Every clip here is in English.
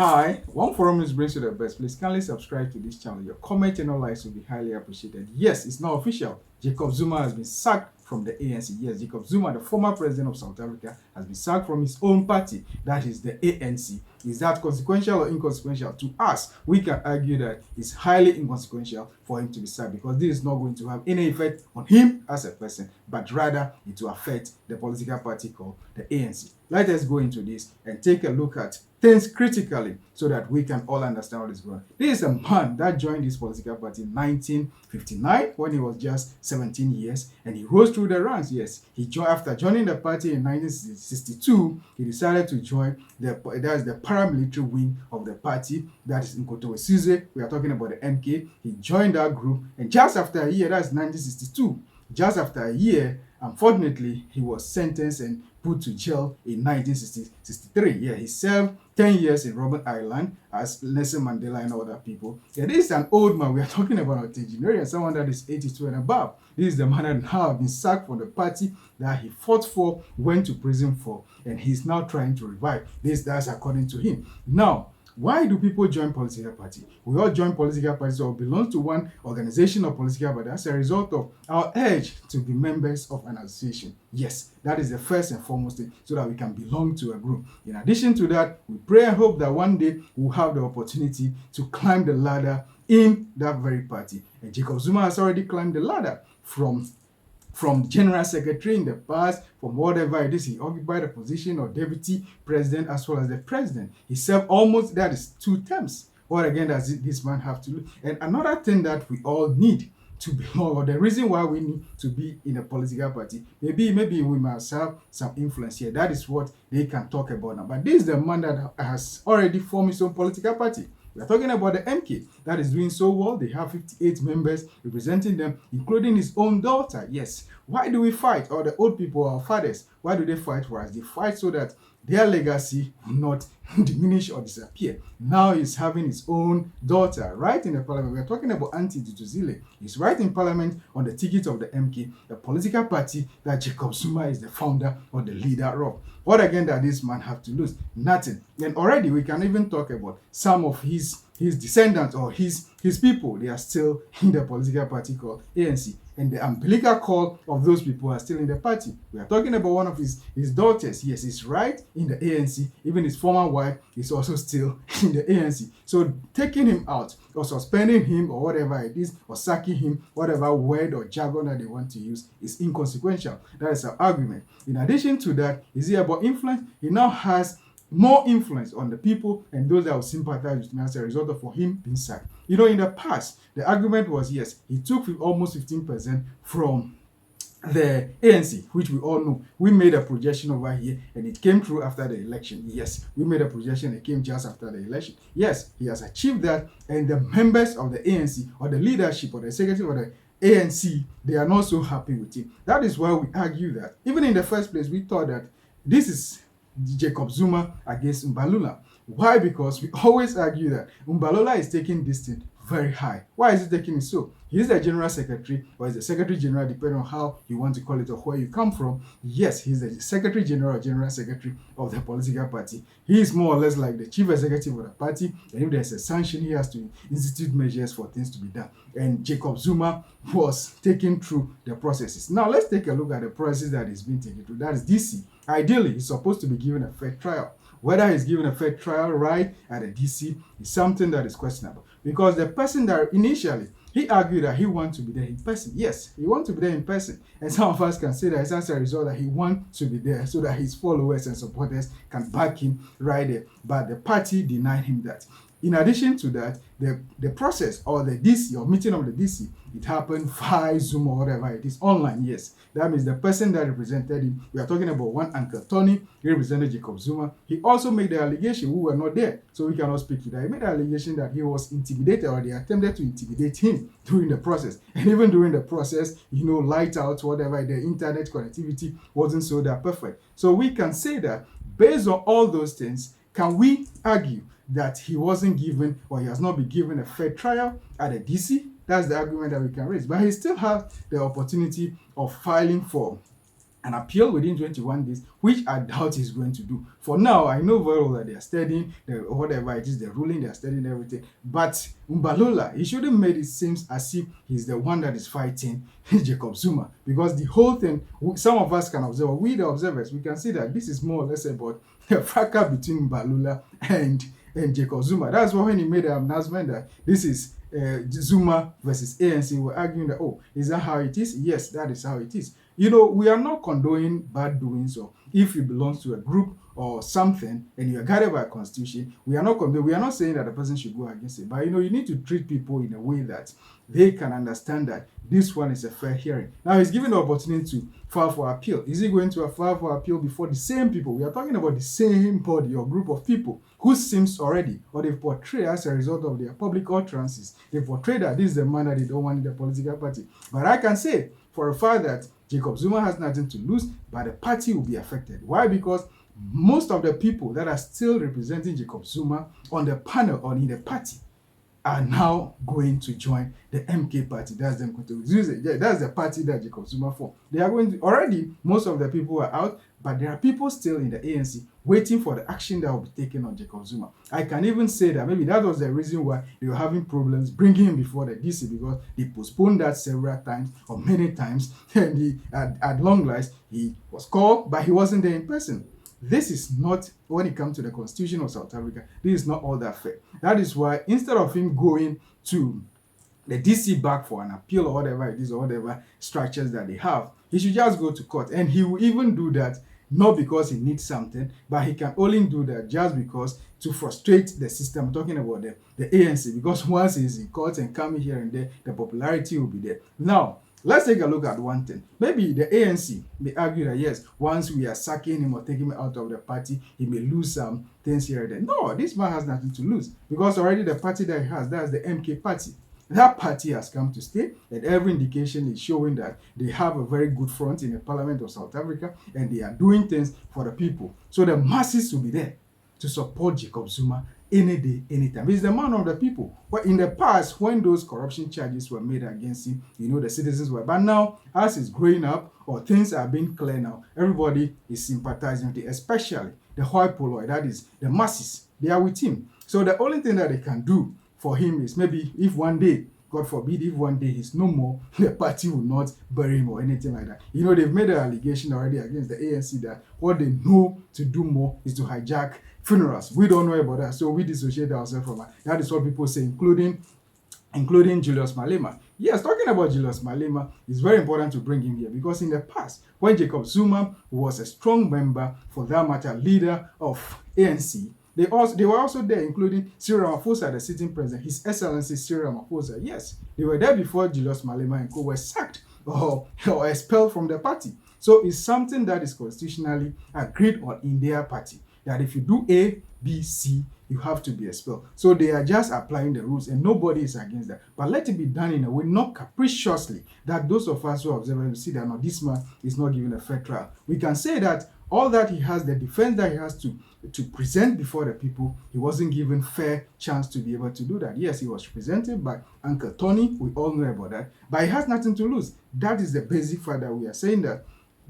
Hi, one forum news brings you the best. Please kindly subscribe to this channel. Your comment and all likes will be highly appreciated. Yes, it's now official. Jacob Zuma has been sacked from the ANC. Yes, Jacob Zuma, the former president of South Africa, has been sacked from his own party. That is the ANC. Is that consequential or inconsequential? To us, we can argue that it's highly inconsequential for him to be sacked because this is not going to have any effect on him as a person, but rather it will affect the political party called the ANC. Let us go into this and take a look at things critically so that we can all understand what is going on. This is a man that joined this political party in 1959 when he was just 17 years and he rose through the ranks. Yes, he joined after joining the party in 1962. He decided to join the paramilitary wing of the party, that is Inconsequential. We are talking about the MK. He joined that group, and just after a year, that's 1962. Just after a year, unfortunately, he was sentenced and put to jail in 1963. Yeah, he served 10 years in Robben Island as Nelson Mandela and other people. Yeah, this is an old man. We are talking about a octogenarian, someone that is 82 and above. This is the man that now has been sacked from the party that he fought for, went to prison for, and he's now trying to revive. That's according to him. Now, why do people join political party? We all join political parties or belong to one organization or political party as a result of our urge to be members of an association. Yes, that is the first and foremost thing, so that we can belong to a group. In addition to that, we pray and hope that one day we'll have the opportunity to climb the ladder in that very party. And Jacob Zuma has already climbed the ladder from general secretary in the past, from whatever it is. He occupied the position of deputy president as well as the president. He served almost, that is 2 terms. What again does this man have to do? And another thing that we all need to belong, or the reason why we need to be in a political party, maybe we must have some influence here. That is what they can talk about now. But this is the man that has already formed his own political party. We are talking about the MK that is doing so well. They have 58 members representing them, including his own daughter. Yes. Why do we fight? Or the old people, our fathers, why do they fight for us? They fight so that their legacy will not diminish or disappear. Now he's having his own daughter right in the parliament. We're talking about Auntie Tutuzile. He's right in parliament on the ticket of the MK, the political party that Jacob Zuma is the founder or the leader of. What again does this man have to lose? Nothing. And already we can even talk about some of his descendants or his people. They are still in the political party called ANC. And the umbilical cord of those people are still in the party. We are talking about one of his daughters. Yes, he's right in the ANC. Even his former wife is also still in the ANC. So taking him out or suspending him or whatever it is, or sacking him, whatever word or jargon that they want to use, is inconsequential. That is our argument. In addition to that, is he about influence? He now has more influence on the people and those that will sympathize with him as a result of him being sacked. You know, in the past, the argument was, yes, he took almost 15% from the ANC, which we all know. We made a projection over here and it came true after the election. Yes, we made a projection, it came just after the election. Yes, he has achieved that, and the members of the ANC or the leadership or the executive of the ANC, they are not so happy with him. That is why we argue that even in the first place, we thought that this is Jacob Zuma against Mbalula. Why? Because we always argue that Mbalula is taking this thing very high. Why is he taking it so? He is the general secretary, or is the secretary general, depending on how you want to call it or where you come from. Yes, he's the secretary general or general secretary of the political party. He is more or less like the chief executive of the party, and if there's a sanction, he has to institute measures for things to be done. And Jacob Zuma was taken through the processes. Now let's take a look at the process that is being taken through. That is DC. Ideally, he's supposed to be given a fair trial. Whether he's given a fair trial right at the DC is something that is questionable, because the person that initially he argued that he wants to be there in person. Yes, he wants to be there in person. And some of us can say that it's as a result that he wants to be there so that his followers and supporters can back him right there. But the party denied him that. In addition to that, the process or the DC or meeting of the DC, it happened via Zoom or whatever it is, online. Yes, that means the person that represented him, we are talking about one Uncle Tony, he represented Jacob Zuma. He also made the allegation, we were not there, so we cannot speak to that. He made the allegation that he was intimidated, or they attempted to intimidate him during the process. And even during the process, light out, whatever, the internet connectivity wasn't so that perfect. So we can say that based on all those things, can we argue that he wasn't given, or he has not been given, a fair trial at the DC? That's the argument that we can raise. But he still has the opportunity of filing for an appeal within 21 days, which I doubt he's going to do. For now, I know very well that they are studying whatever it is, they're ruling, they're studying everything. But Mbalola, he shouldn't make it seem as if he's the one that is fighting Jacob Zuma, because the whole thing, some of us can observe, we the observers, we can see that this is more or less about a fracas between Mbalola and Jacob Zuma. That's why when he made the announcement that this is Zuma versus ANC, we're arguing that, oh, is that how it is? Yes, that is how it is. We are not condoning bad doings, or if you belong to a group or something and you are guided by a constitution, we are not saying that the person should go against it. But you need to treat people in a way that they can understand that this one is a fair hearing. Now he's given the opportunity to file for appeal. Is he going to file for appeal before the same people? We are talking about the same body or group of people who seems already, or they've portrayed as a result of their public utterances, they portray that this is the man that they don't want in the political party. But I can say for a fact that Jacob Zuma has nothing to lose, but the party will be affected. Why? Because most of the people that are still representing Jacob Zuma on the panel or in the party are now going to join the MK party. That's them going to use it. Yeah, that's the party that Jacob Zuma formed. They are going to already, most of the people are out, but there are people still in the ANC waiting for the action that will be taken on Jacob Zuma. I can even say that maybe that was the reason why they were having problems bringing him before the DC, because they postponed that several times or many times, and at long last he was called, but he wasn't there in person. This is not, when it comes to the Constitution of South Africa, this is not all that fair. That is why instead of him going to the DC back for an appeal or whatever it is, or whatever structures that they have, he should just go to court. And he will even do that not because he needs something, but he can only do that just because to frustrate the system. I'm talking about the ANC, because once he's in court and coming here and there, the popularity will be there. Now, let's take a look at one thing. Maybe the ANC may argue that yes, once we are sacking him or taking him out of the party, he may lose some things here and there. No, this man has nothing to lose, because already the party that he has, that's the MK party. That party has come to stay, and every indication is showing that they have a very good front in the Parliament of South Africa, and they are doing things for the people. So the masses will be there to support Jacob Zuma any day, anytime. He's the man of the people. But in the past, when those corruption charges were made against him, the citizens were. But now, as he's growing up, or things are being clear now, everybody is sympathizing with it, especially the hoi polloi, that is, the masses. They are with him. So the only thing that they can do for him is maybe if one day, God forbid, if one day he's no more, the party will not bury him or anything like that. They've made an allegation already against the ANC that what they know to do more is to hijack funerals. We don't know about that, so we dissociate ourselves from that. That is what people say, including Julius Malema. Yes, talking about Julius Malema, it's very important to bring him here, because in the past, when Jacob Zuma was a strong member, for that matter, leader of ANC, they were also there, including Cyril Ramaphosa, the sitting president, His Excellency Cyril Ramaphosa. Yes, they were there before Julius Malema and co were sacked or expelled from the party. So it's something that is constitutionally agreed on in their party, that if you do A, B, C, you have to be expelled. So they are just applying the rules, and nobody is against that. But let it be done in a way, not capriciously, that those of us who observe will see that no, this man is not given a fair trial. We can say that all that he has, the defense that he has to present before the people, he wasn't given fair chance to be able to do that. Yes, he was represented by Uncle Tony, we all know about that, but he has nothing to lose. That is the basic fact that we are saying, that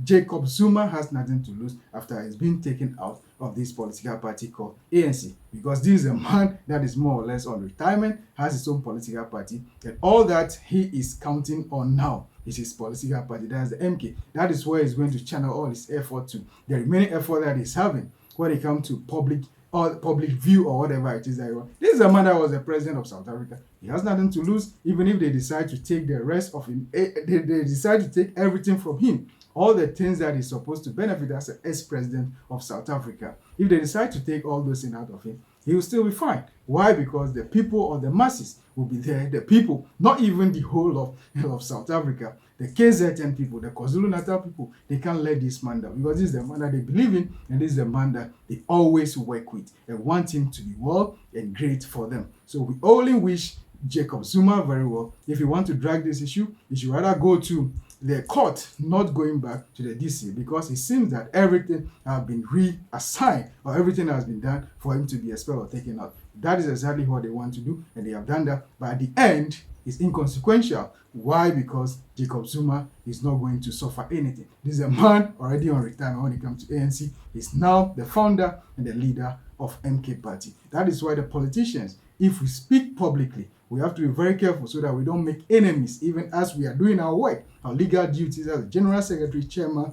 Jacob Zuma has nothing to lose after he's been taken out of this political party called ANC, because this is a man that is more or less on retirement, has his own political party, and all that he is counting on now is his political party, that's the MK. That is where he's going to channel all his effort to. The remaining effort that he's having when it comes to public view or whatever it is that you want. This is a man that was the president of South Africa. He has nothing to lose, even if they decide to take the rest of him. They decide to take everything from him. All the things that he's supposed to benefit as an ex-president of South Africa. If they decide to take all those things out of him, he will still be fine. Why? Because the people or the masses will be there. The people, not even the whole of South Africa, the KZN people, the KwaZulu-Natal people, they can't let this man down, because this is the man that they believe in, and this is the man that they always work with and want him to be well and great for them. So we only wish Jacob Zuma very well. If you want to drag this issue, you should rather go to the court not going back to the DC because it seems that everything has been reassigned or everything has been done for him to be expelled or taken out. That is exactly what they want to do, and they have done that. But at the end, it's inconsequential. Why? Because Jacob Zuma is not going to suffer anything. This is a man already on retirement when it comes to ANC. He's now the founder and the leader of MK Party. That is why the politicians, if we speak publicly, we have to be very careful so that we don't make enemies, even as we are doing our work, our legal duties as a general secretary, chairman,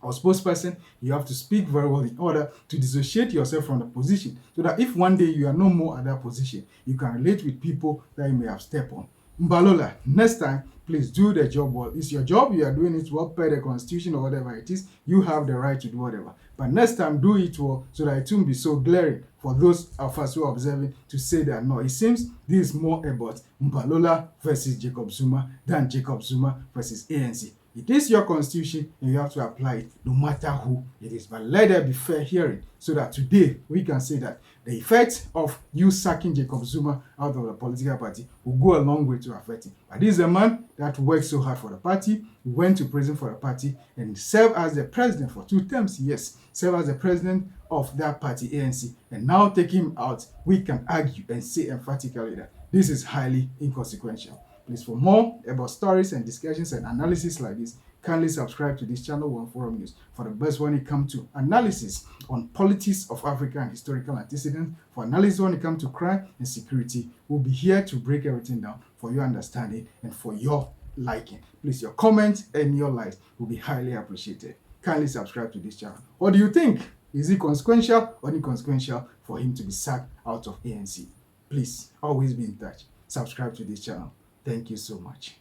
or spokesperson. You have to speak very well in order to dissociate yourself from the position, so that if one day you are no more at that position, you can relate with people that you may have stepped on. Mbalola, next time, please do the job well. It's your job, you are doing it well per the constitution or whatever it is. You have the right to do whatever. But next time, do it well so that it won't be so glaring for those of us who are observing to say that no, it seems this is more about Mbalola versus Jacob Zuma than Jacob Zuma versus ANC. It is your constitution and you have to apply it no matter who it is. But let there be fair hearing so that today we can say that the effect of you sacking Jacob Zuma out of the political party will go a long way to affect him. But this is a man that worked so hard for the party, went to prison for the party, and served as the president for 2 terms. Yes, served as the president of that party, ANC. And now taking him out, we can argue and say emphatically that this is highly inconsequential. Please, for more about stories and discussions and analysis like this, kindly subscribe to this channel, One Forum News, for the best when it comes to analysis on politics of Africa and historical antecedents. For analysis when it comes to crime and security, we'll be here to break everything down for your understanding and for your liking. Please, your comments and your likes will be highly appreciated. Kindly subscribe to this channel. What do you think? Is it consequential or inconsequential for him to be sacked out of ANC? Please, always be in touch. Subscribe to this channel. Thank you so much.